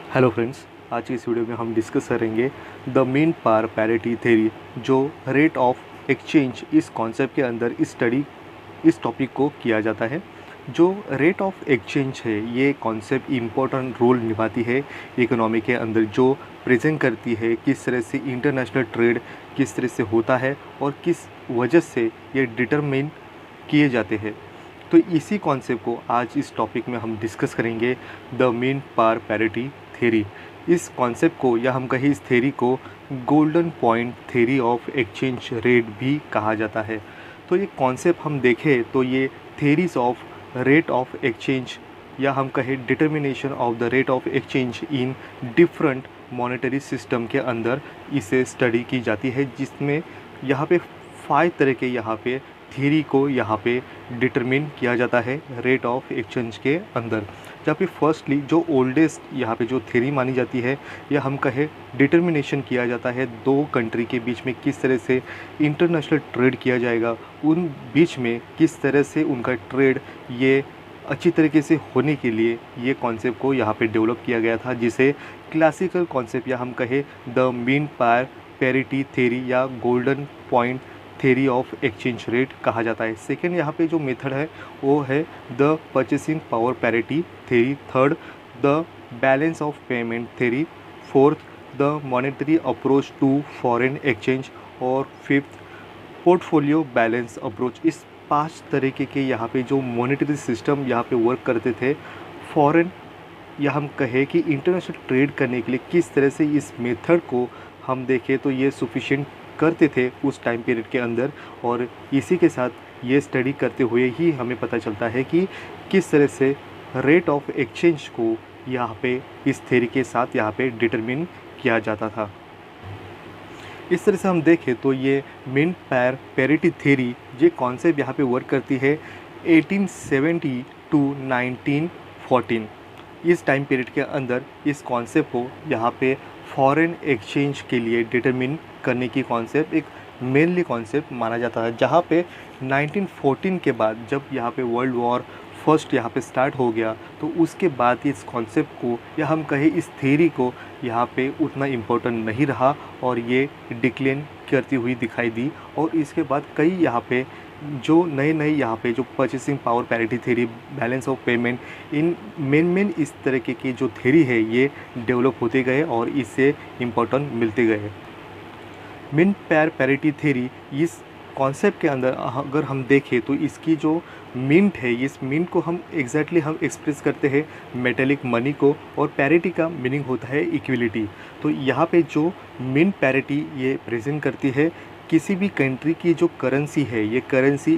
Hello friends, आज की इस वीडियो में हम डिस्कस करेंगे the mint par parity theory. जो रेट ऑफ एक्सचेंज इस कॉन्सेप्ट के अंदर इस टॉपिक को किया जाता है। जो रेट ऑफ एक्सचेंज है ये कॉन्सेप्ट इम्पोर्टेंट रोल निभाती है इकोनॉमी के अंदर, जो प्रेजेंट करती है किस तरह से इंटरनेशनल ट्रेड किस तरह से होता है और किस वजह से ये डिटरमिन किए जाते हैं। तो इसी कॉन्सेप्ट को आज इस टॉपिक में हम डिस्कस करेंगे, the mint par parity theory. इस कॉन्सेप्ट को या हम कहें इस थ्योरी को golden point theory of exchange rate भी कहा जाता है। तो ये कॉन्सेप्ट हम देखें तो ये theories of rate of exchange या हम कहें determination of the rate of exchange in different monetary system के अंदर इसे स्टडी की जाती है, जिसमें यहाँ पे 5 तरह के यहाँ पे थ्योरी को यहाँ पे डिटरमिन किया जाता है रेट ऑफ एक्सचेंज के अंदर। जहाँ पे फर्स्टली जो ओल्डेस्ट यहाँ पे जो थ्योरी मानी जाती है या हम कहें डिटर्मिनेशन किया जाता है दो कंट्री के बीच में किस तरह से इंटरनेशनल ट्रेड किया जाएगा, उन बीच में किस तरह से उनका ट्रेड ये अच्छी तरीके से होने के लिए ये कॉन्सेप्ट को यहाँ पे डेवलप किया गया था, जिसे क्लासिकल कॉन्सेप्ट या हम कहें the mint par parity theory या golden point theory of exchange rate कहा जाता है। सेकेंड यहाँ पे जो मेथड है वो है the purchasing power parity theory. Third the balance of payment theory. Fourth the monetary approach to foreign exchange. और फिफ्थ पोर्टफोलियो बैलेंस अप्रोच। इस 5 तरीके के यहाँ पे जो मॉनेटरी सिस्टम यहाँ पे वर्क करते थे फॉरेन या हम कहें कि इंटरनेशनल ट्रेड करने के लिए, किस तरह से इस मेथड को हम देखें तो ये सफिशिएंट करते थे उस टाइम पीरियड के अंदर। और इसी के साथ ये स्टडी करते हुए ही हमें पता चलता है कि किस तरह से रेट ऑफ एक्सचेंज को यहाँ पे इस थ्योरी के साथ यहाँ पे डिटरमिन किया जाता था। इस तरह से हम देखें तो ये मीन पार पैरिटी थ्योरी ये कॉन्सेप्ट यहाँ पे वर्क करती है 1870 टू 1914। इस टाइम पीरियड के अंदर इस कॉन्सेप्ट को यहाँ पे फॉरेन एक्सचेंज के लिए डिटरमिन करने की कॉन्सेप्ट एक मेनली कॉन्सेप्ट माना जाता है। जहाँ पे 1914 के बाद जब यहाँ पे वर्ल्ड वॉर फर्स्ट यहाँ पे स्टार्ट हो गया तो उसके बाद इस कॉन्सेप्ट को या हम कहें इस थ्योरी को यहाँ पे उतना इम्पोर्टेंट नहीं रहा और ये डिक्लाइन करती हुई दिखाई दी। और इसके बाद कई यहाँ पे जो नए यहाँ पे जो purchasing power parity theory, balance of payment, in main इस तरीके की जो थ्योरी है ये डेवलप होते गए और इससे इम्पोर्टेंट मिलते गए। मीन पार पैरिटी थ्योरी इस कॉन्सेप्ट के अंदर अगर हम देखें तो इसकी जो मिंट है, इस मिंट को हम एग्जैक्टली हम एक्सप्रेस करते हैं मेटेलिक मनी को, और पैरिटी का मीनिंग होता है इक्विलिटी। तो यहाँ पे जो मिंट पैरिटी ये प्रेजेंट करती है किसी भी कंट्री की जो करेंसी है, ये करेंसी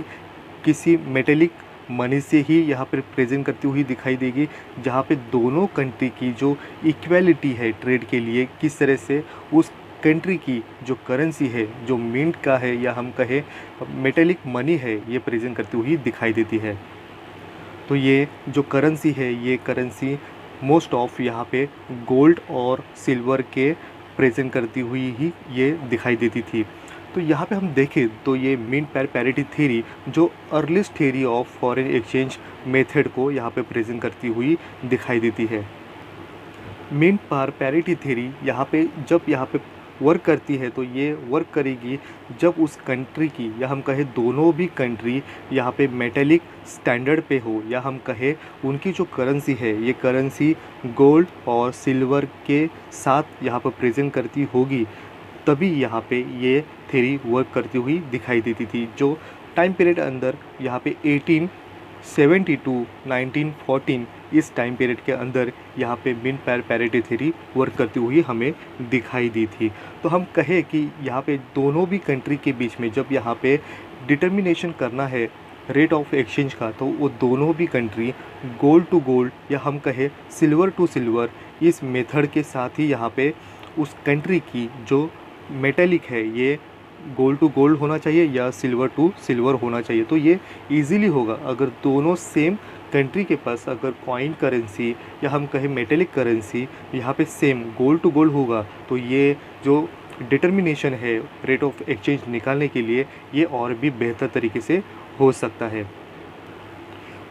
किसी मेटेलिक मनी से ही यहाँ पर प्रेजेंट करती हुई दिखाई देगी, जहाँ पे दोनों कंट्री की जो इक्वालिटी है ट्रेड के लिए किस तरह से उस कंट्री की जो करेंसी है, जो मिंट का है या हम कहें मेटेलिक मनी है, ये प्रेजेंट करती हुई दिखाई देती है। तो ये जो करेंसी है ये करेंसी मोस्ट ऑफ यहाँ पे गोल्ड और सिल्वर के प्रेजेंट करती हुई ही ये दिखाई देती थी। तो यहाँ पे हम देखें तो ये मीन पार पैरिटी थ्योरी जो earliest theory of foreign exchange method को यहाँ पे प्रेजेंट करती हुई दिखाई देती है। मीन पार पैरिटी थ्योरी यहाँ पे जब यहाँ पे वर्क करती है तो ये वर्क करेगी जब उस कंट्री की या हम कहें दोनों भी कंट्री यहाँ पे मेटेलिक स्टैंडर्ड पे हो, या हम कहें उनकी जो करेंसी है ये करेंसी गोल्ड और सिल्वर के साथ यहाँ पर प्रेजेंट करती होगी, तभी यहाँ पे ये थ्योरी वर्क करती हुई दिखाई देती थी। जो टाइम पीरियड अंदर यहाँ पे 1870 टू 1914 इस टाइम पीरियड के अंदर यहाँ पे mean par parity theory work करती हुई हमें दिखाई दी थी। तो हम कहें कि यहाँ पे दोनों भी कंट्री के बीच में जब यहाँ पे डिटर्मिनेशन करना है रेट ऑफ एक्सचेंज का, तो वो दोनों भी कंट्री गोल्ड टू गोल्ड या हम कहें सिल्वर टू सिल्वर इस मेथड के साथ ही यहाँ पे उस कंट्री की जो मेटेलिक है ये गोल्ड टू गोल्ड होना चाहिए या सिल्वर टू सिल्वर होना चाहिए। तो ये इजीली होगा अगर दोनों सेम कंट्री के पास अगर कॉइन करेंसी या हम कहें मेटेलिक करेंसी यहाँ पे सेम गोल्ड टू गोल्ड होगा, तो ये जो डिटर्मिनेशन है रेट ऑफ एक्सचेंज निकालने के लिए ये और भी बेहतर तरीके से हो सकता है।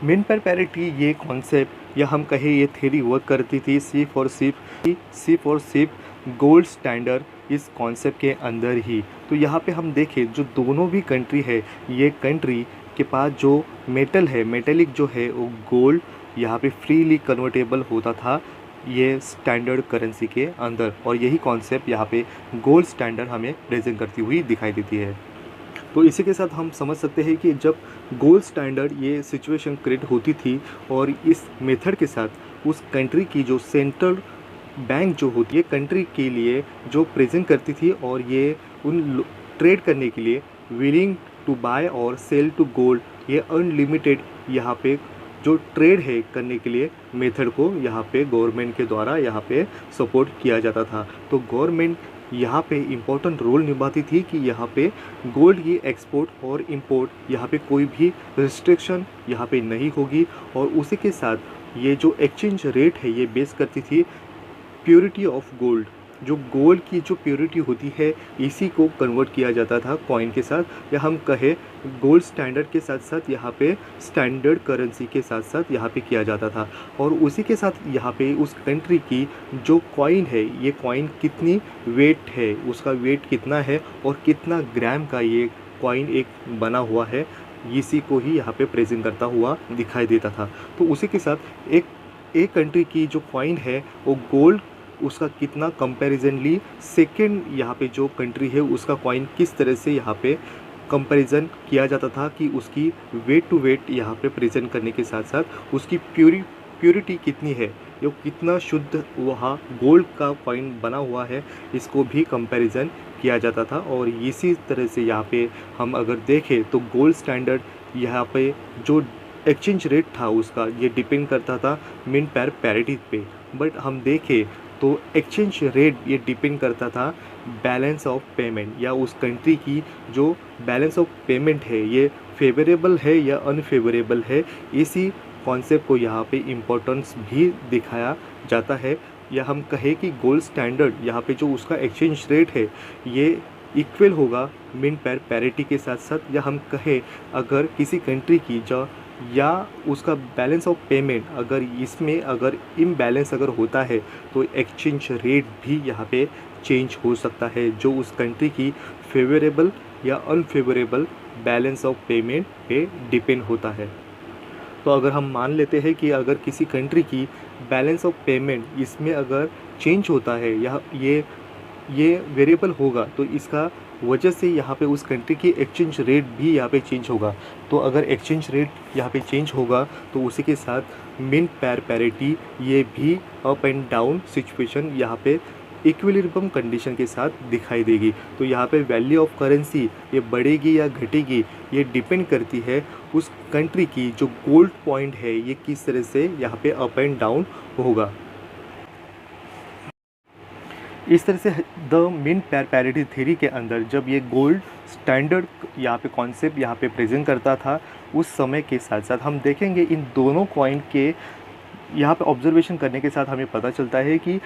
मीन पार पैरिटी ये कॉन्सेप्ट या हम कहें ये थ्योरी वर्क करती थी सिर्फ और सिर्फ गोल्ड स्टैंडर्ड इस कॉन्सेप्ट के अंदर ही। तो यहाँ पे हम देखें जो दोनों भी कंट्री है, ये कंट्री के पास जो मेटल है, मेटेलिक जो है वो गोल्ड यहाँ पे फ्रीली कन्वर्टेबल होता था ये स्टैंडर्ड करेंसी के अंदर, और यही कॉन्सेप्ट यहाँ पे गोल्ड स्टैंडर्ड हमें प्रेजेंट करती हुई दिखाई देती है। तो इसी के साथ हम समझ सकते हैं कि जब गोल्ड स्टैंडर्ड ये सिचुएशन क्रिएट होती थी और इस मेथड के साथ उस कंट्री की जो सेंट्रल बैंक जो होती है कंट्री के लिए जो प्रेजेंट करती थी, और ये उन ट्रेड करने के लिए विलिंग टू बाय और सेल टू गोल्ड, ये अनलिमिटेड यहाँ पे जो ट्रेड है करने के लिए मेथड को यहाँ पे गवर्नमेंट के द्वारा यहाँ पे सपोर्ट किया जाता था। तो गवर्नमेंट यहाँ पे इम्पोर्टेंट रोल निभाती थी कि यहाँ पे गोल्ड की एक्सपोर्ट और इंपोर्ट यहाँ पे कोई भी रिस्ट्रिक्शन यहाँ पे नहीं होगी, और उसी के साथ ये जो एक्सचेंज रेट है ये बेस करती थी प्योरिटी ऑफ गोल्ड। जो गोल्ड की जो प्योरिटी होती है इसी को कन्वर्ट किया जाता था कॉइन के साथ, या हम कहें गोल्ड स्टैंडर्ड के साथ साथ यहाँ पे स्टैंडर्ड करेंसी के साथ साथ यहाँ पे किया जाता था। और उसी के साथ यहाँ पे उस कंट्री की जो कॉइन है, ये कॉइन कितनी वेट है, उसका वेट कितना है और कितना ग्राम का ये कॉइन एक बना हुआ है, इसी को ही यहाँ पे प्रेजेंट करता हुआ दिखाई देता था। तो उसी के साथ एक कंट्री की जो कॉइन है वो गोल्ड उसका कितना कंपैरिजनली सेकेंड यहाँ पे जो कंट्री है उसका कॉइन किस तरह से यहाँ पे कंपैरिजन किया जाता था कि उसकी वेट टू वेट यहाँ पे प्रेजेंट करने के साथ साथ उसकी प्योरिटी कितनी है, ये कितना शुद्ध वहाँ गोल्ड का कॉइन बना हुआ है, इसको भी कंपैरिजन किया जाता था। और इसी तरह से यहाँ पे हम अगर देखें तो गोल्ड स्टैंडर्ड यहाँ पे जो एक्सचेंज रेट था उसका ये डिपेंड करता था मिंट पैर पैरिटी पे, बट हम देखें तो एक्सचेंज रेट ये डिपेंड करता था बैलेंस ऑफ पेमेंट, या उस कंट्री की जो बैलेंस ऑफ पेमेंट है ये फेवरेबल है या अनफेवरेबल है। इसी कॉन्सेप्ट को यहाँ पे इम्पोर्टेंस भी दिखाया जाता है। या हम कहें कि गोल्ड स्टैंडर्ड यहाँ पे जो उसका एक्सचेंज रेट है ये इक्वल होगा मिंट पैर पैरिटी के साथ साथ, या हम कहें अगर किसी कंट्री की जो या उसका बैलेंस ऑफ पेमेंट अगर इसमें अगर इम्बैलेंस अगर होता है तो एक्सचेंज रेट भी यहाँ पे चेंज हो सकता है, जो उस कंट्री की फेवरेबल या अनफेवरेबल बैलेंस ऑफ पेमेंट पे डिपेंड होता है। तो अगर हम मान लेते हैं कि अगर किसी कंट्री की बैलेंस ऑफ पेमेंट इसमें अगर चेंज होता है या ये वेरिएबल होगा तो इसका वजह से यहाँ पे उस कंट्री की एक्सचेंज रेट भी यहाँ पे चेंज होगा। तो अगर एक्सचेंज रेट यहाँ पे चेंज होगा तो उसी के साथ मिंट पैर पैरिटी ये भी अप एंड डाउन सिचुएशन यहाँ पे इक्विलिब्रियम कंडीशन के साथ दिखाई देगी। तो यहाँ पे वैल्यू ऑफ करेंसी ये बढ़ेगी या घटेगी ये डिपेंड करती है उस कंट्री की जो गोल्ड पॉइंट है ये किस तरह से यहाँ पे अप एंड डाउन होगा। इस तरह से द मिंट पैर पैरिटी थ्योरी के अंदर जब ये गोल्ड स्टैंडर्ड यहाँ पे कॉन्सेप्ट यहाँ पे प्रेजेंट करता था उस समय के साथ साथ हम देखेंगे इन दोनों कॉइन के यहाँ पे ऑब्जर्वेशन करने के साथ हमें पता चलता है कि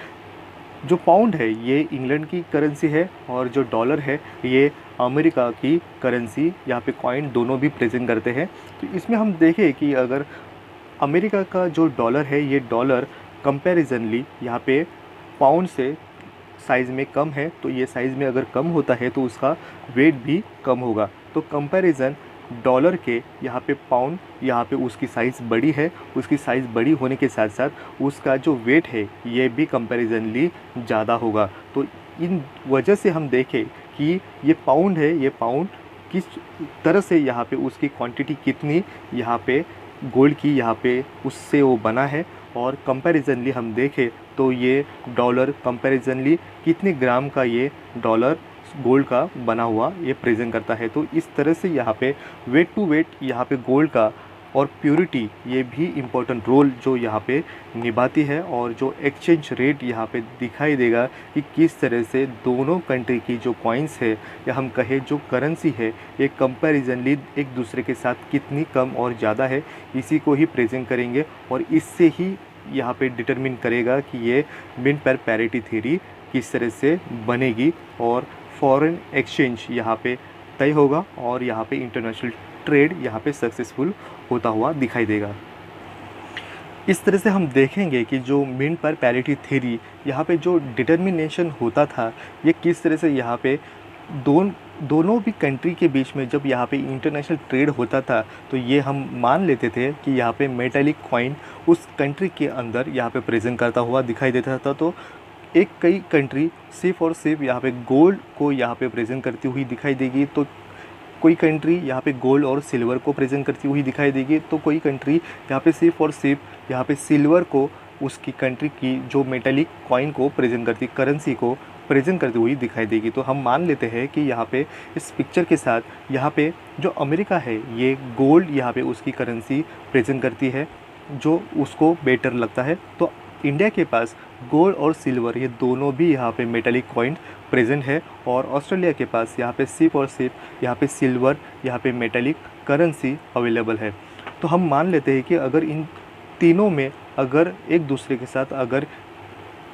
जो पाउंड है ये इंग्लैंड की करेंसी है और जो डॉलर है ये अमेरिका की करेंसी यहाँ पे कॉइन दोनों भी प्रेजेंट करते हैं। तो इसमें हम देखें कि अगर अमेरिका का जो डॉलर है ये डॉलर कंपैरिजनली यहाँ पे पाउंड से साइज़ में कम है, तो ये साइज़ में अगर कम होता है तो उसका वेट भी कम होगा। तो कंपैरिजन डॉलर के यहाँ पे पाउंड यहाँ पे उसकी साइज़ बड़ी है, उसकी साइज़ बड़ी होने के साथ साथ उसका जो वेट है ये भी कंपैरिजनली ज़्यादा होगा। तो इन वजह से हम देखें कि ये पाउंड है, ये पाउंड किस तरह से यहाँ पे उसकी क्वांटिटी कितनी यहाँ पे गोल्ड की यहाँ पे उससे वो बना है, और कंपैरिजनली हम देखें तो ये डॉलर कंपैरिजनली कितने ग्राम का ये डॉलर गोल्ड का बना हुआ ये प्रेजेंट करता है। तो इस तरह से यहाँ पे वेट टू वेट यहाँ पे गोल्ड का और प्योरिटी ये भी इम्पोर्टेंट रोल जो यहाँ पे निभाती है, और जो एक्सचेंज रेट यहाँ पे दिखाई देगा कि किस तरह से दोनों कंट्री की जो कॉइन्स है या हम कहें जो करेंसी है ये कंपैरिजनली एक दूसरे के साथ कितनी कम और ज़्यादा है, इसी को ही प्रेजेंट करेंगे और इससे ही यहाँ पे डिटरमिन करेगा कि ये मिंट पैर पैरिटी थ्योरी किस तरह से बनेगी और फॉरेन एक्सचेंज यहाँ पे तय होगा और यहाँ पे इंटरनेशनल ट्रेड यहाँ पे सक्सेसफुल होता हुआ दिखाई देगा। इस तरह से हम देखेंगे कि जो मीन पार पैरिटी थ्योरी यहाँ पे जो डिटर्मिनेशन होता था, ये किस तरह से यहाँ पे दोनों भी कंट्री के बीच में जब यहाँ पे इंटरनेशनल ट्रेड होता था, तो ये हम मान लेते थे कि यहाँ पे मेटालिक कॉइन उस कंट्री के अंदर यहाँ पे प्रेजेंट करता हुआ दिखाई देता था। तो एक कई कंट्री सिर्फ और सिर्फ यहाँ पे गोल्ड को यहाँ पे प्रेजेंट करती हुई दिखाई देगी, तो कोई कंट्री यहाँ पे गोल्ड और सिल्वर को प्रेजेंट करती हुई दिखाई देगी, तो कोई कंट्री यहाँ पे सिर्फ और सिर्फ यहाँ पे सिल्वर को उसकी कंट्री की जो मेटालिक कॉइन को प्रेजेंट करती, करेंसी को प्रेजेंट करती हुई दिखाई देगी। तो हम मान लेते हैं कि यहाँ पे इस पिक्चर के साथ यहाँ पे जो अमेरिका है ये गोल्ड यहाँ पे उसकी करेंसी प्रेजेंट करती है जो उसको बेटर लगता है। तो इंडिया के पास गोल्ड और सिल्वर ये दोनों भी यहाँ पे मेटालिक कॉइन प्रेजेंट है, और ऑस्ट्रेलिया के पास यहाँ पे सिर्फ और सिर्फ यहाँ पे सिल्वर यहाँ पे मेटालिक करेंसी अवेलेबल है। तो हम मान लेते हैं कि अगर इन तीनों में अगर एक दूसरे के साथ अगर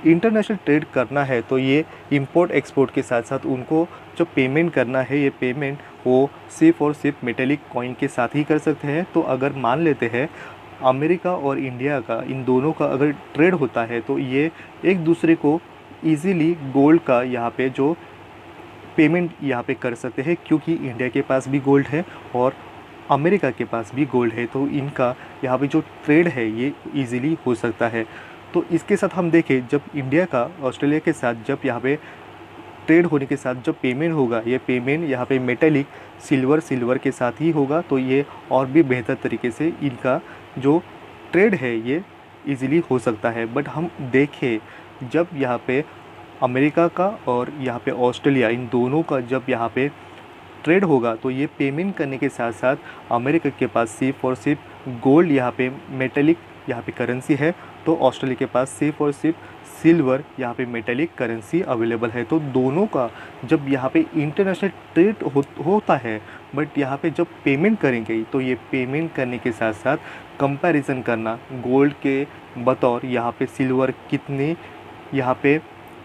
इंटरनेशनल ट्रेड करना है, तो ये इंपोर्ट एक्सपोर्ट के साथ साथ उनको जो पेमेंट करना है, ये पेमेंट वो सिर्फ और सिर्फ मेटालिक कॉइन के साथ ही कर सकते हैं। तो अगर मान लेते हैं अमेरिका और इंडिया का, इन दोनों का अगर ट्रेड होता है, तो ये एक दूसरे को इजीली गोल्ड का यहाँ पे जो पेमेंट यहाँ पे कर सकते हैं, क्योंकि इंडिया के पास भी गोल्ड है और अमेरिका के पास भी गोल्ड है। तो इनका यहाँ पे जो ट्रेड है ये इजीली हो सकता है। तो इसके साथ हम देखें, जब इंडिया का ऑस्ट्रेलिया के साथ जब यहाँ पे ट्रेड होने के साथ जब पेमेंट होगा, ये पेमेंट यहाँ पे मेटालिक सिल्वर के साथ ही होगा, तो ये और भी बेहतर तरीके से इनका जो ट्रेड है ये इजीली हो सकता है। बट हम देखें जब यहाँ पे अमेरिका का और यहाँ पे ऑस्ट्रेलिया, इन दोनों का जब यहाँ पे ट्रेड होगा, तो ये पेमेंट करने के साथ साथ अमेरिका के पास सिर्फ और सिर्फ गोल्ड यहाँ पे मेटालिक यहाँ पे करेंसी है, तो ऑस्ट्रेलिया के पास सिर्फ और सिर्फ सिल्वर यहाँ पे मेटालिक करेंसी अवेलेबल है। तो दोनों का जब यहाँ पे इंटरनेशनल ट्रेड होता है, बट यहाँ पे जब पेमेंट करेंगे, तो ये पेमेंट करने के साथ साथ कंपैरिजन करना गोल्ड के बतौर यहाँ पे सिल्वर कितने यहाँ पे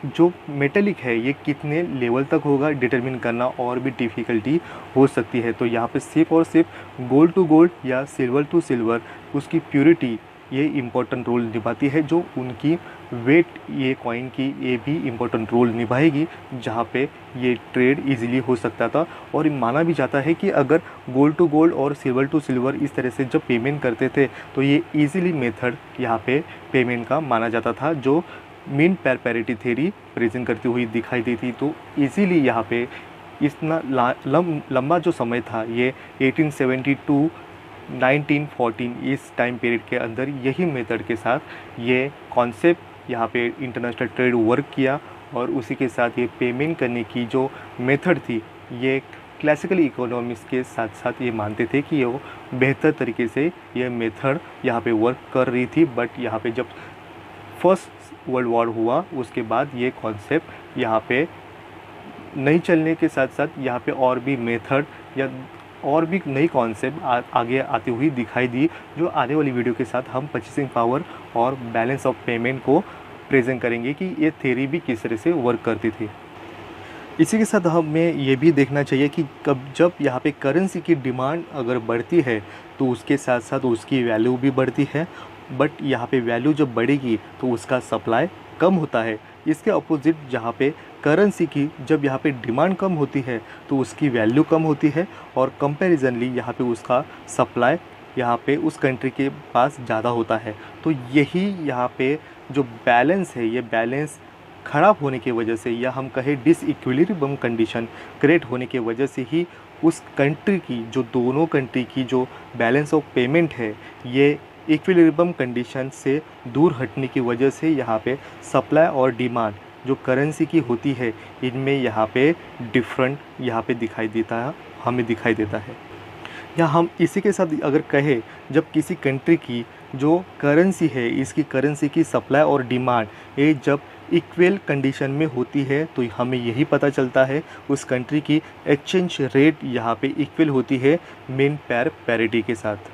जो मेटालिक है ये कितने लेवल तक होगा डिटरमिन करना और भी डिफ़िकल्टी हो सकती है। तो यहाँ पे सिर्फ और सिर्फ गोल्ड टू गोल्ड या सिल्वर टू सिल्वर उसकी प्योरिटी ये इम्पोर्टेंट रोल निभाती है, जो उनकी वेट ये कॉइन की ये भी इम्पोर्टेंट रोल निभाएगी, जहाँ पे ये ट्रेड इजीली हो सकता था। और माना भी जाता है कि अगर गोल्ड टू गोल्ड और सिल्वर टू सिल्वर इस तरह से जब पेमेंट करते थे, तो ये इजीली मेथड यहाँ पे पेमेंट का माना जाता था, जो mean par parity theory present करती हुई दिखाई दी थी। तो इजीली यहाँ पे इतना लंबा जो समय था, ये 1872 1914 इस टाइम पीरियड के अंदर यही मेथड के साथ ये कॉन्सेप्ट यहाँ पे इंटरनेशनल ट्रेड वर्क किया, और उसी के साथ ये पेमेंट करने की जो मेथड थी, ये क्लासिकल इकोनॉमिक्स के साथ साथ ये मानते थे कि वो बेहतर तरीके से ये मेथड यहाँ पे वर्क कर रही थी। बट यहाँ पे जब फर्स्ट वर्ल्ड वॉर हुआ, उसके बाद ये कॉन्सेप्ट यहाँ पे नहीं चलने के साथ साथ यहाँ पे और भी मेथड या और भी नई कॉन्सेप्ट आगे आती हुई दिखाई दी, जो आने वाली वीडियो के साथ हम परचेसिंग पावर और बैलेंस ऑफ पेमेंट को प्रेजेंट करेंगे कि ये थ्योरी भी किस तरह से वर्क करती थी। इसी के साथ हमें ये भी देखना चाहिए कि जब यहाँ पे करेंसी की डिमांड अगर बढ़ती है, तो उसके साथ साथ उसकी वैल्यू भी बढ़ती है। बट यहाँ पे वैल्यू जब बढ़ेगी तो उसका सप्लाई कम होता है। इसके अपोजिट जहाँ पे करेंसी की जब यहाँ पे डिमांड कम होती है, तो उसकी वैल्यू कम होती है, और कंपैरिजनली यहाँ पे उसका सप्लाई यहाँ पे उस कंट्री के पास ज़्यादा होता है। तो यही यहाँ पे जो बैलेंस है, ये बैलेंस ख़राब होने की वजह से, या हम कहें डिसइक्विलिब्रियम कंडीशन क्रिएट होने की वजह से ही उस कंट्री की, जो दोनों कंट्री की जो बैलेंस ऑफ पेमेंट है, ये इक्विलिब्रियम कंडीशन से दूर हटने की वजह से यहाँ पे सप्लाई और डिमांड जो करेंसी की होती है, इनमें यहाँ पे डिफरेंट यहाँ पे दिखाई देता है, हमें दिखाई देता है। या हम इसी के साथ अगर कहें, जब किसी कंट्री की जो करेंसी है, इसकी करेंसी की सप्लाई और डिमांड ये जब इक्वल कंडीशन में होती है, तो हमें यही पता चलता है उस कंट्री की एक्सचेंज रेट यहाँ पे इक्वल होती है मीन पार पैरिटी के साथ।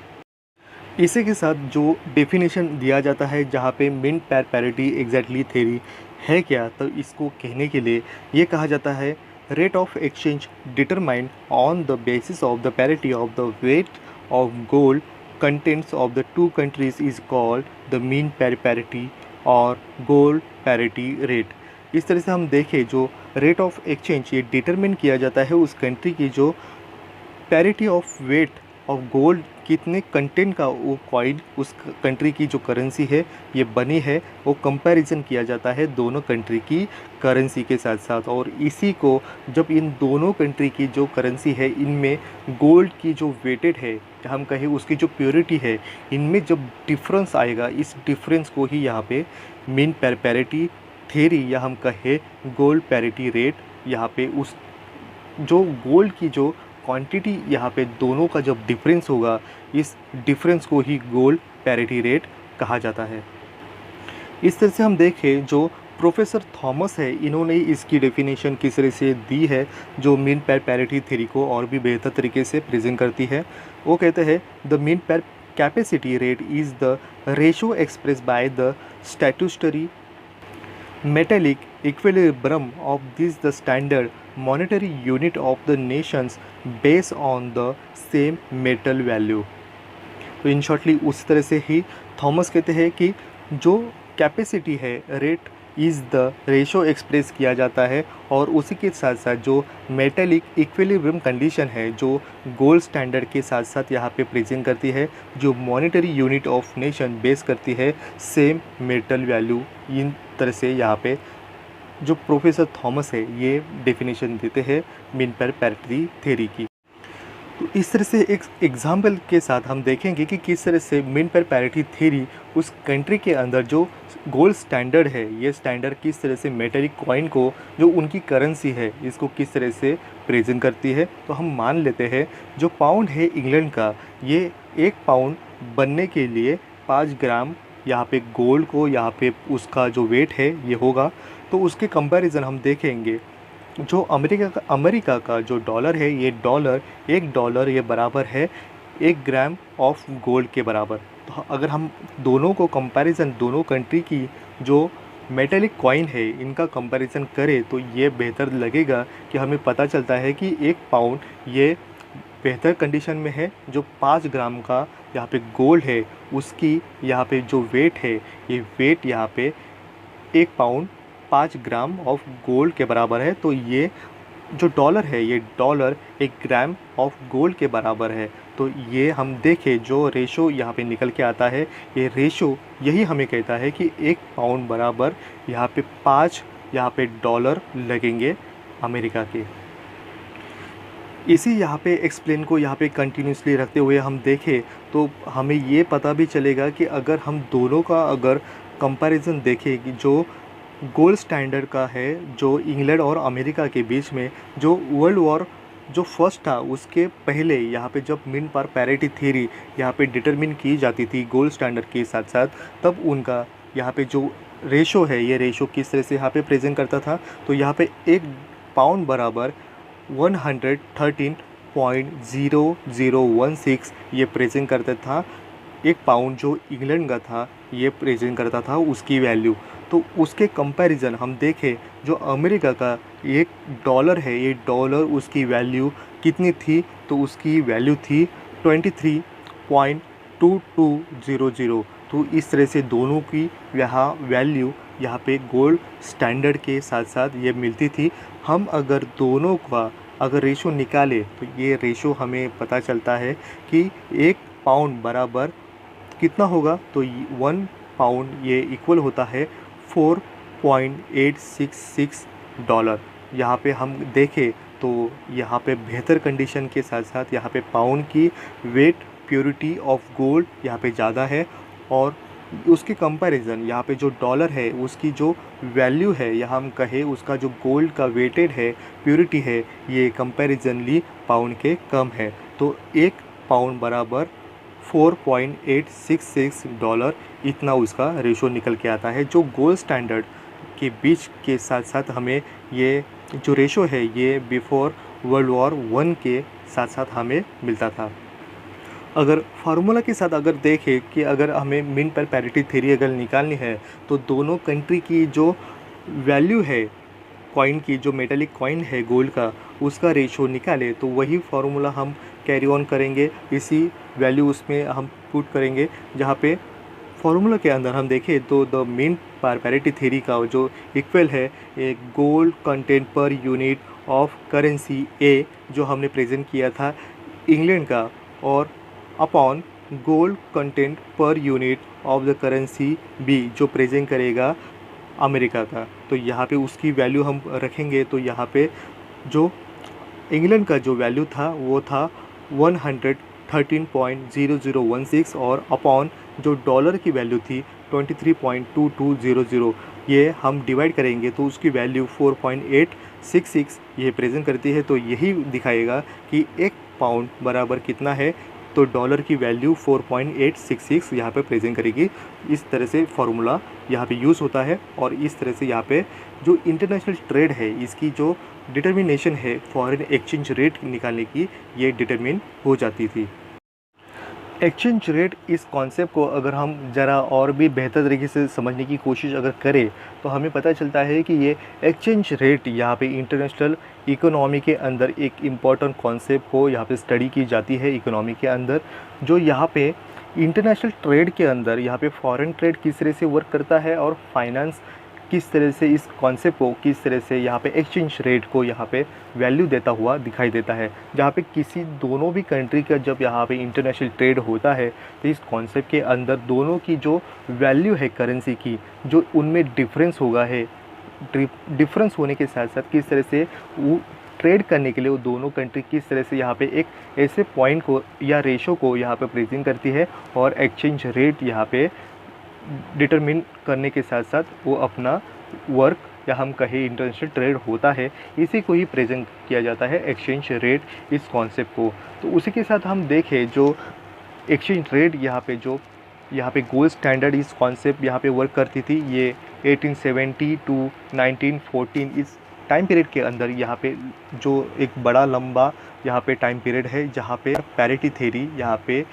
इसी के साथ जो डेफिनेशन दिया जाता है, जहाँ पे mean par parity exactly theory है क्या, तो इसको कहने के लिए ये कहा जाता है, rate of exchange determined on the basis of the parity of the weight of gold contents of the two countries is called the mean parity और gold parity rate। इस तरह से हम देखें जो रेट ऑफ एक्सचेंज ये determine किया जाता है उस कंट्री की जो parity of weight of gold कितने कंटेंट का वो कॉइन उस कंट्री की जो करेंसी है ये बनी है वो कंपैरिजन किया जाता है दोनों कंट्री की करेंसी के साथ साथ। और इसी को जब इन दोनों कंट्री की जो करेंसी है इनमें गोल्ड की जो वेटेड है हम कहें उसकी जो प्योरिटी है इनमें जब डिफरेंस आएगा इस डिफरेंस को ही यहाँ पे मीन पैरिटी थ्योरी या हम कहें गोल्ड पैरिटी रेट यहाँ पे उस जो गोल्ड की जो क्वांटिटी यहाँ पे दोनों का जब डिफरेंस होगा इस डिफरेंस को ही गोल्ड पैरिटी रेट कहा जाता है। इस तरह से हम देखें जो प्रोफेसर थॉमस है इन्होंने इसकी डेफिनेशन किस तरह से दी है जो मीन पैरिटी थ्योरी को और भी बेहतर तरीके से प्रेजेंट करती है। वो कहते हैं the mean capacity rate is the ratio express by the statutory metallic equilibrium of this the standard monetary unit of the nations based on the same metal value। तो इन शॉर्टली उस तरह से ही थॉमस कहते हैं कि जो कैपेसिटी है rate is the ratio express किया जाता है और उसी के साथ साथ जो मेटेलिक इक्विलिब्रियम कंडीशन है जो गोल्ड स्टैंडर्ड के साथ साथ यहाँ पे प्रेजेंट करती है जो monetary unit of nation base करती है सेम मेटल वैल्यू। इन तरह से यहाँ पे जो प्रोफेसर थॉमस है ये डेफिनेशन देते हैं मीन पैरिटी थ्योरी की। तो इस तरह से एक एग्जाम्पल के साथ हम देखेंगे कि किस तरह से मीन पैरिटी थ्योरी उस कंट्री के अंदर जो गोल्ड स्टैंडर्ड है ये स्टैंडर्ड किस तरह से मेटेलिक कॉइन को जो उनकी करेंसी है इसको किस तरह से प्रेजेंट करती है। तो हम मान लेते हैं जो पाउंड है इंग्लैंड का ये 1 पाउंड बनने के लिए 5 ग्राम यहाँ पे गोल्ड को यहाँ पे उसका जो वेट है ये होगा। तो उसके कंपैरिजन हम देखेंगे जो अमेरिका का जो डॉलर है ये $1 ये बराबर है 1 ग्राम ऑफ गोल्ड के बराबर। तो अगर हम दोनों को कंपैरिजन दोनों कंट्री की जो मेटेलिक कॉइन है इनका कंपैरिजन करें तो ये बेहतर लगेगा कि हमें पता चलता है कि 1 पाउंड ये बेहतर कंडीशन में है। जो 5 ग्राम का यहाँ पे गोल्ड है उसकी यहाँ पे जो वेट है ये वेट यहाँ पे 1 पाउंड 5 ग्राम ऑफ गोल्ड के बराबर है। तो ये जो डॉलर है ये डॉलर 1 ग्राम ऑफ गोल्ड के बराबर है। तो ये हम देखें जो रेशो यहाँ पे निकल के आता है ये रेशो यही हमें कहता है कि 1 पाउंड बराबर यहाँ पे 5 यहाँ पे डॉलर लगेंगे अमेरिका के। इसी यहाँ पे एक्सप्लेन को यहाँ पे कंटिन्यूसली रखते हुए हम देखें तो हमें ये पता भी चलेगा कि अगर हम दोनों का अगर कंपैरिजन देखें कि जो गोल्ड स्टैंडर्ड का है जो इंग्लैंड और अमेरिका के बीच में जो वर्ल्ड वॉर जो फर्स्ट था उसके पहले यहाँ पे जब मीन पैरिटी थ्योरी यहाँ पे डिटरमिन की जाती थी गोल्ड स्टैंडर्ड के साथ साथ तब उनका यहाँ पे जो रेशो है ये रेशो किस तरह से यहाँ पे प्रेजेंट करता था। तो यहाँ पे 1 पाउंड बराबर 113.0016 ये प्रेजेंट करता था। 1 पाउंड जो इंग्लैंड का था ये प्रेजेंट करता था उसकी वैल्यू। तो उसके कंपैरिजन हम देखें जो अमेरिका का $1 है ये डॉलर उसकी वैल्यू कितनी थी तो उसकी वैल्यू थी 23.2200। तो इस तरह से दोनों की यहाँ वैल्यू यहाँ पे गोल्ड स्टैंडर्ड के साथ साथ ये मिलती थी। हम अगर दोनों का अगर रेशो निकालें तो ये रेशो हमें पता चलता है कि 1 पाउंड बराबर कितना होगा। तो 1 पाउंड ये इक्वल होता है 4.866 डॉलर। यहाँ पे हम देखें तो यहाँ पे बेहतर कंडीशन के साथ साथ यहाँ पे पाउंड की वेट प्योरिटी ऑफ गोल्ड यहाँ पे ज़्यादा है और उसके कंपैरिजन यहाँ पे जो डॉलर है उसकी जो वैल्यू है या हम कहें उसका जो गोल्ड का वेटेड है प्योरिटी है ये कंपैरिजनली पाउंड के कम है। तो 1 पाउंड बराबर 4.866 डॉलर इतना उसका रेशो निकल के आता है। जो गोल्ड स्टैंडर्ड के बीच के साथ साथ हमें ये जो रेशो है ये बिफोर वर्ल्ड वॉर 1 के साथ साथ हमें मिलता था। अगर फार्मूला के साथ अगर देखें कि अगर हमें मीन पैरिटी थ्योरी अगर निकालनी है तो दोनों कंट्री की जो वैल्यू है कॉइन की जो मेटेलिक कॉइन है गोल्ड का उसका रेशो निकाले तो वही फार्मूला हम कैरी ऑन करेंगे, इसी वैल्यू उसमें हम पुट करेंगे। जहाँ पे फॉर्मूला के अंदर हम देखें तो the mint par parity theory का जो इक्वल है एक gold content per unit of currency A जो हमने प्रेजेंट किया था इंग्लैंड का, और upon gold content per unit of the currency B जो प्रेजेंट करेगा अमेरिका का। तो यहाँ पे उसकी वैल्यू हम रखेंगे। तो यहाँ पे जो इंग्लैंड का जो वैल्यू था वो था 113.0016 और अपॉन जो डॉलर की वैल्यू थी 23.2200, ये हम डिवाइड करेंगे तो उसकी वैल्यू 4.866 ये प्रेजेंट करती है। तो यही दिखाएगा कि एक पाउंड बराबर कितना है। तो डॉलर की वैल्यू 4.866 यहाँ पे प्रेजेंट करेगी। इस तरह से फार्मूला यहाँ पे यूज़ होता है और इस तरह से यहाँ पे जो इंटरनेशनल ट्रेड है इसकी जो डिटर्मिनेशन है फॉरेन एक्सचेंज रेट निकालने की, ये डिटरमिन हो जाती थी। एक्सचेंज रेट इस कॉन्सेप्ट को अगर हम ज़रा और भी बेहतर तरीके से समझने की कोशिश अगर करें तो हमें पता चलता है कि ये एक्सचेंज रेट यहाँ पे इंटरनेशनल इकोनॉमी के अंदर एक इम्पॉर्टेंट कॉन्सेप्ट को यहाँ पे स्टडी की जाती है इकोनॉमी के अंदर। जो यहाँ पे इंटरनेशनल ट्रेड के अंदर यहाँ पे फॉरेन ट्रेड किस तरह से वर्क करता है और फाइनेंस किस तरह से इस कॉन्सेप्ट को किस तरह से यहाँ पे एक्सचेंज रेट को यहाँ पे वैल्यू देता हुआ दिखाई देता है। जहाँ पे किसी दोनों भी कंट्री का जब यहाँ पे इंटरनेशनल ट्रेड होता है तो इस कॉन्सेप्ट के अंदर दोनों की जो वैल्यू है करेंसी की, जो उनमें डिफरेंस होगा है, डिफरेंस होने के साथ साथ किस तरह से वो ट्रेड करने के लिए वो दोनों कंट्री किस तरह से यहाँ पे एक ऐसे पॉइंट को या रेशो को यहाँ पे प्रेजेंट करती है और एक्सचेंज रेट यहाँ पे डिटरमिन करने के साथ साथ वो अपना वर्क या हम कहें इंटरनेशनल ट्रेड होता है, इसी को ही प्रेजेंट किया जाता है एक्सचेंज रेट इस कॉन्सेप्ट को। तो उसी के साथ हम देखें जो एक्सचेंज रेट यहाँ पे गोल्ड स्टैंडर्ड इस कॉन्सेप्ट यहाँ पे वर्क करती थी। ये 1870 टू 1914 इस टाइम पीरियड के अंदर यहाँ पे जो एक बड़ा लंबा यहाँ पे टाइम पीरियड है जहाँ पे पैरिटी थ्योरी यहाँ पे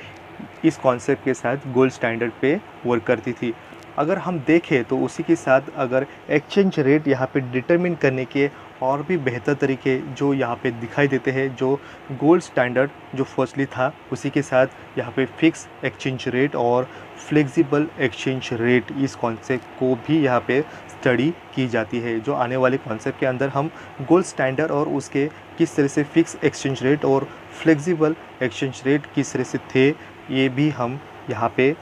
इस कॉन्सेप्ट के साथ गोल्ड स्टैंडर्ड पे वर्क करती थी। अगर हम देखें तो उसी के साथ अगर एक्सचेंज रेट यहाँ पे डिटरमिन करने के और भी बेहतर तरीके जो यहाँ पे दिखाई देते हैं, जो गोल्ड स्टैंडर्ड जो फर्स्टली था उसी के साथ यहाँ पे फिक्स एक्सचेंज रेट और फ्लेक्सिबल एक्सचेंज रेट इस कॉन्सेप्ट को भी यहाँ पे स्टडी की जाती है। जो आने वाले कॉन्सेप्ट के अंदर हम गोल्ड स्टैंडर्ड और उसके किस तरह से फिक्स एक्सचेंज रेट और फ्लेक्सिबल एक्सचेंज रेट किस तरह से थे, ये भी हम यहाँ पे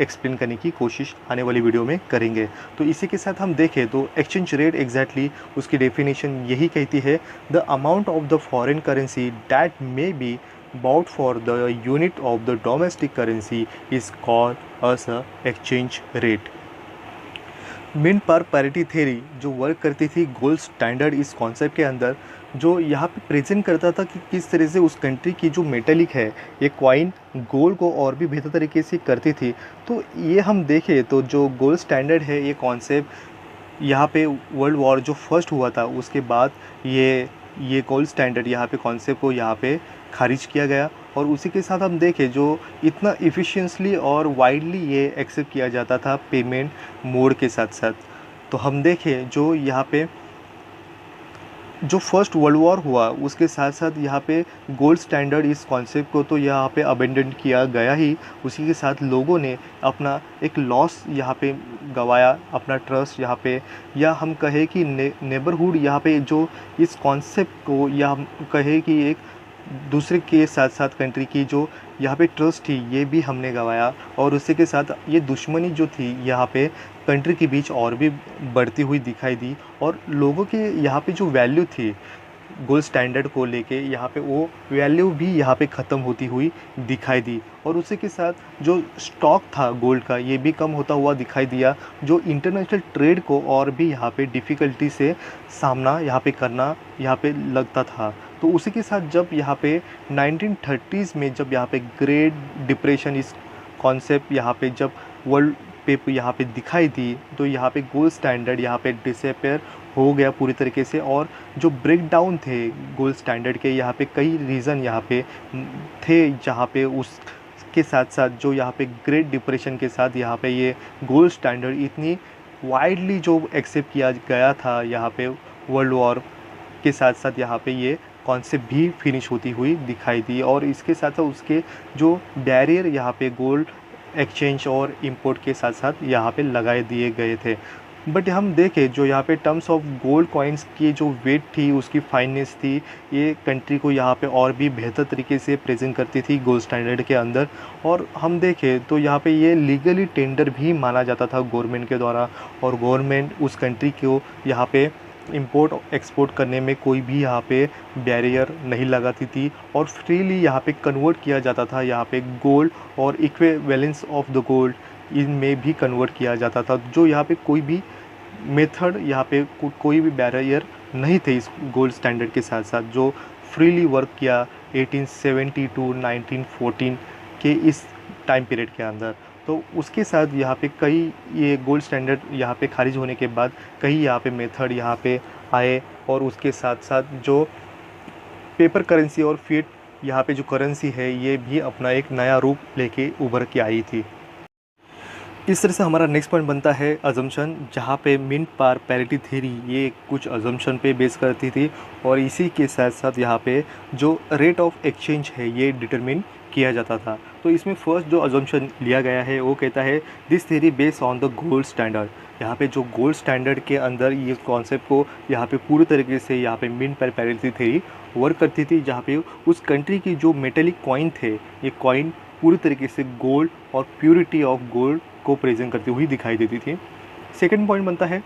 एक्सप्लेन करने की कोशिश आने वाली वीडियो में करेंगे। तो इसी के साथ हम देखें तो एक्सचेंज रेट एग्जैक्टली उसकी डेफिनेशन यही कहती है, the amount of the foreign currency that may be bought for the unit of the domestic currency is called as a exchange rate। Mean पर पैरिटी थ्योरी जो वर्क करती थी gold standard इस concept के अंदर, जो यहाँ पे प्रेजेंट करता था कि किस तरह से उस कंट्री की जो मेटेलिक है ये कॉइन गोल्ड को और भी बेहतर तरीके से करती थी। तो ये हम देखें तो जो गोल्ड स्टैंडर्ड है ये कॉन्सेप्ट यहाँ पे वर्ल्ड वॉर जो फर्स्ट हुआ था उसके बाद ये गोल्ड स्टैंडर्ड यहाँ पे कॉन्सेप्ट को यहाँ पे खारिज किया गया। और उसी के साथ हम देखें जो इतना इफ़िशियंटली और वाइडली ये एक्सेप्ट किया जाता था पेमेंट मोड के साथ साथ। तो हम देखें जो यहाँ पे जो फर्स्ट वर्ल्ड वॉर हुआ उसके साथ साथ यहाँ पे गोल्ड स्टैंडर्ड इस कॉन्सेप्ट को तो यहाँ पे अबेंडन किया गया ही, उसी के साथ लोगों ने अपना एक लॉस यहाँ पे गवाया, अपना ट्रस्ट यहाँ पे, या हम कहें कि नेबरहुड यहाँ पे जो इस कॉन्सेप्ट को या हम कहें कि एक दूसरे के साथ साथ कंट्री की जो यहाँ पे ट्रस्ट थी ये भी हमने गंवाया। और उसी के साथ ये दुश्मनी जो थी यहाँ पे कंट्री के बीच और भी बढ़ती हुई दिखाई दी और लोगों के यहाँ पे जो वैल्यू थी गोल्ड स्टैंडर्ड को लेके यहाँ पे वो वैल्यू भी यहाँ पे ख़त्म होती हुई दिखाई दी। और उसी के साथ जो स्टॉक था गोल्ड का ये भी कम होता हुआ दिखाई दिया, जो इंटरनेशनल ट्रेड को और भी यहाँ पे डिफ़िकल्टी से सामना यहाँ पे करना यहाँ पे लगता था। तो उसी के साथ जब यहाँ पे 1930s में जब यहाँ पे ग्रेट डिप्रेशन इस कॉन्सेप्ट यहाँ पे जब वर्ल्ड पे यहाँ पे दिखाई दी तो यहाँ पे गोल्ड स्टैंडर्ड यहाँ पे डिसअपेयर हो गया पूरी तरीके से। और जो ब्रेक डाउन थे गोल्ड स्टैंडर्ड के यहाँ पे कई रीज़न यहाँ पे थे, जहाँ पे उसके साथ साथ जो यहाँ पे ग्रेट डिप्रेशन के साथ यहाँ पे ये गोल्ड स्टैंडर्ड इतनी वाइडली जो एक्सेप्ट किया गया था यहाँ पे वर्ल्ड वॉर के साथ साथ यहाँ पे ये कॉन्सेप्ट भी फिनिश होती हुई दिखाई दी और इसके साथ साथ उसके जो बैरियर यहाँ पे गोल्ड एक्सचेंज और इंपोर्ट के साथ साथ यहाँ पे लगाए दिए गए थे। बट हम देखें जो यहाँ पे टर्म्स ऑफ गोल्ड कॉइन्स की जो वेट थी, उसकी फाइननेस थी, ये कंट्री को यहाँ पे और भी बेहतर तरीके से प्रेजेंट करती थी गोल्ड स्टैंडर्ड के अंदर। और हम देखें तो यहाँ पे ये लीगली टेंडर भी माना जाता था गवर्नमेंट के द्वारा, और गवर्नमेंट उस कंट्री को यहाँ पे इंपोर्ट एक्सपोर्ट करने में कोई भी यहाँ पे बैरियर नहीं लगाती थी और फ्रीली यहाँ पे कन्वर्ट किया जाता था। यहाँ पे गोल्ड और इक्विवेलेंस ऑफ द गोल्ड इनमें भी कन्वर्ट किया जाता था, जो यहाँ पे कोई भी मेथड यहाँ पे कोई भी बैरियर नहीं थे इस गोल्ड स्टैंडर्ड के साथ साथ, जो फ्रीली वर्क किया 1870 टू 1914 के इस टाइम पीरियड के अंदर। तो उसके साथ यहाँ पे कई ये गोल्ड स्टैंडर्ड यहाँ पे खारिज होने के बाद कई यहाँ पे मेथड यहाँ पे आए और उसके साथ साथ जो पेपर करेंसी और फिएट यहाँ पे जो करेंसी है ये भी अपना एक नया रूप लेके उभर के आई थी। इस तरह से हमारा नेक्स्ट पॉइंट बनता है अजम्पशन, जहाँ पे मिंट पार पैरिटी थ्योरी ये कुछ अजम्पशन पे बेस करती थी और इसी के साथ साथ यहाँ पे जो रेट ऑफ एक्सचेंज है ये डिटरमिन किया जाता था। तो इसमें फर्स्ट जो अजम्पशन लिया गया है वो कहता है this theory based on the gold standard. यहाँ पे जो गोल्ड स्टैंडर्ड के अंदर ये कॉन्सेप्ट को यहाँ पे पूरी तरीके से यहाँ पे मिंट पार पैरिटी थ्योरी वर्क करती थी, जहाँ पे उस कंट्री की जो मेटेलिक कॉइन थे ये कॉइन पूरी तरीके से गोल्ड और प्योरिटी ऑफ गोल्ड को प्रेजेंट करती हुई दिखाई देती थी। सेकंड पॉइंट बनता है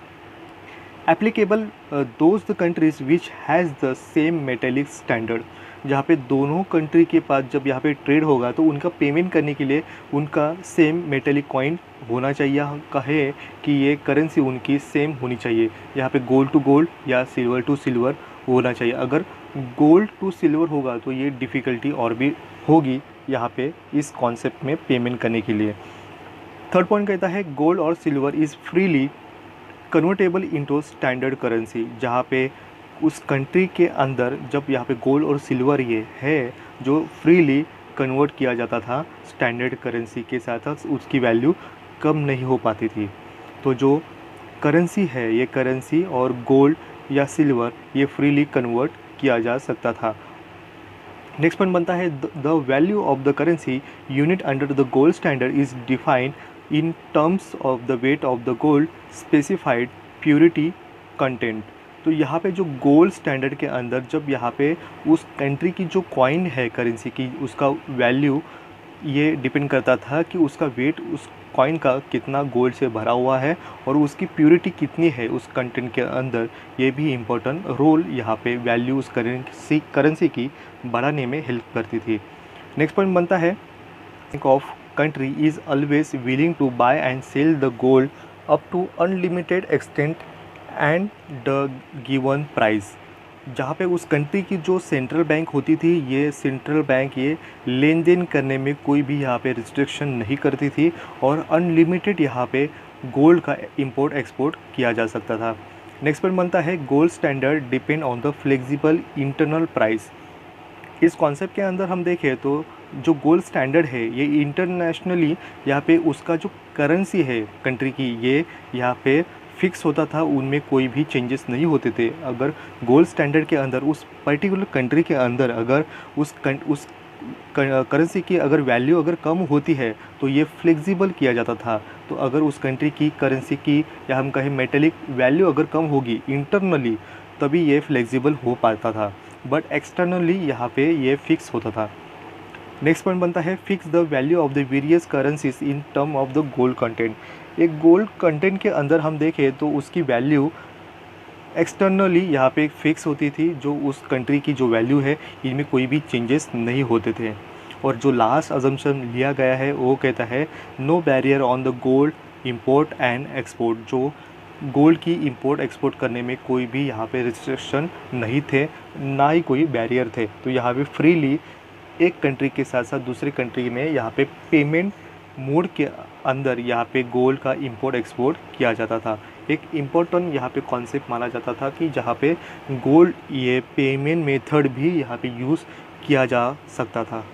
applicable those the countries which has the same metallic standard, जहाँ पे दोनों कंट्री के पास जब यहाँ पे ट्रेड होगा तो उनका पेमेंट करने के लिए उनका सेम मेटेलिक कॉइन होना चाहिए। कहे कि ये करेंसी उनकी सेम होनी चाहिए, यहाँ पे गोल्ड टू गोल्ड या सिल्वर टू सिल्वर होना चाहिए। अगर गोल्ड टू सिल्वर होगा तो ये डिफ़िकल्टी और भी होगी यहाँ पे इस कॉन्सेप्ट में पेमेंट करने के लिए। थर्ड पॉइंट कहता है गोल्ड और silver is freely convertible into standard currency, जहाँ पे उस कंट्री के अंदर जब यहाँ पे गोल्ड और सिल्वर ये है जो फ्रीली कन्वर्ट किया जाता था स्टैंडर्ड करेंसी के साथ साथ उसकी वैल्यू कम नहीं हो पाती थी। तो जो करेंसी है ये करेंसी और गोल्ड या सिल्वर ये फ्रीली कन्वर्ट किया जा सकता था। नेक्स्ट पॉइंट बनता है the value of the currency unit under the gold standard is defined in terms of the weight of the gold specified purity content. तो यहाँ पे जो गोल्ड स्टैंडर्ड के अंदर जब यहाँ पे उस कंट्री की जो कॉइन है करेंसी की उसका वैल्यू ये डिपेंड करता था कि उसका वेट उस कॉइन का कितना गोल्ड से भरा हुआ है और उसकी प्योरिटी कितनी है उस कंटेंट के अंदर, ये भी इम्पोर्टेंट रोल यहाँ पे वैल्यू उस करेंसी की बढ़ाने में हेल्प करती थी। नेक्स्ट पॉइंट बनता है bank of country is always willing to buy and sell the gold up to unlimited extent and the given price। जहाँ पे उस कंट्री की जो सेंट्रल बैंक होती थी ये सेंट्रल बैंक ये लेन देन करने में कोई भी यहाँ पे रिस्ट्रिक्शन नहीं करती थी और अनलिमिटेड यहाँ पे गोल्ड का इंपोर्ट एक्सपोर्ट किया जा सकता था। नेक्स्ट पॉइंट बनता है gold standard depend on the flexible internal price. इस कॉन्सेप्ट के अंदर हम देखें तो जो गोल्ड स्टैंडर्ड है ये इंटरनेशनली यहाँ पे उसका जो करेंसी है कंट्री की ये यहाँ पे फिक्स होता था, उनमें कोई भी चेंजेस नहीं होते थे। अगर गोल्ड स्टैंडर्ड के अंदर उस पर्टिकुलर कंट्री के अंदर अगर उस करेंसी की अगर वैल्यू अगर कम होती है तो ये फ्लेक्सिबल किया जाता था। तो अगर उस कंट्री की करेंसी की या हम कहें मेटेलिक वैल्यू अगर कम होगी इंटरनली तभी ये फ्लेक्सिबल हो पाता था, बट एक्सटर्नली यहाँ पे ये फिक्स होता था। नेक्स्ट पॉइंट बनता है fix the value of the various currencies in term of the gold content. एक गोल्ड कंटेंट के अंदर हम देखें तो उसकी वैल्यू एक्सटर्नली यहाँ पे फिक्स होती थी, जो उस कंट्री की जो वैल्यू है इनमें कोई भी चेंजेस नहीं होते थे। और जो लास्ट अजम्पशन लिया गया है वो कहता है no barrier on the gold import and export. जो गोल्ड की इंपोर्ट एक्सपोर्ट करने में कोई भी यहाँ पे रिस्ट्रिक्शन नहीं थे, ना ही कोई बैरियर थे। तो यहाँ पे फ्रीली एक कंट्री के साथ साथ दूसरे कंट्री में यहाँ पे पेमेंट मोड के अंदर यहाँ पे गोल्ड का इंपोर्ट एक्सपोर्ट किया जाता था। एक इम्पोर्टेंट यहाँ पे कॉन्सेप्ट माना जाता था कि जहाँ पे गोल्ड ये पेमेंट मेथड भी यहाँ पे यूज़ किया जा सकता था।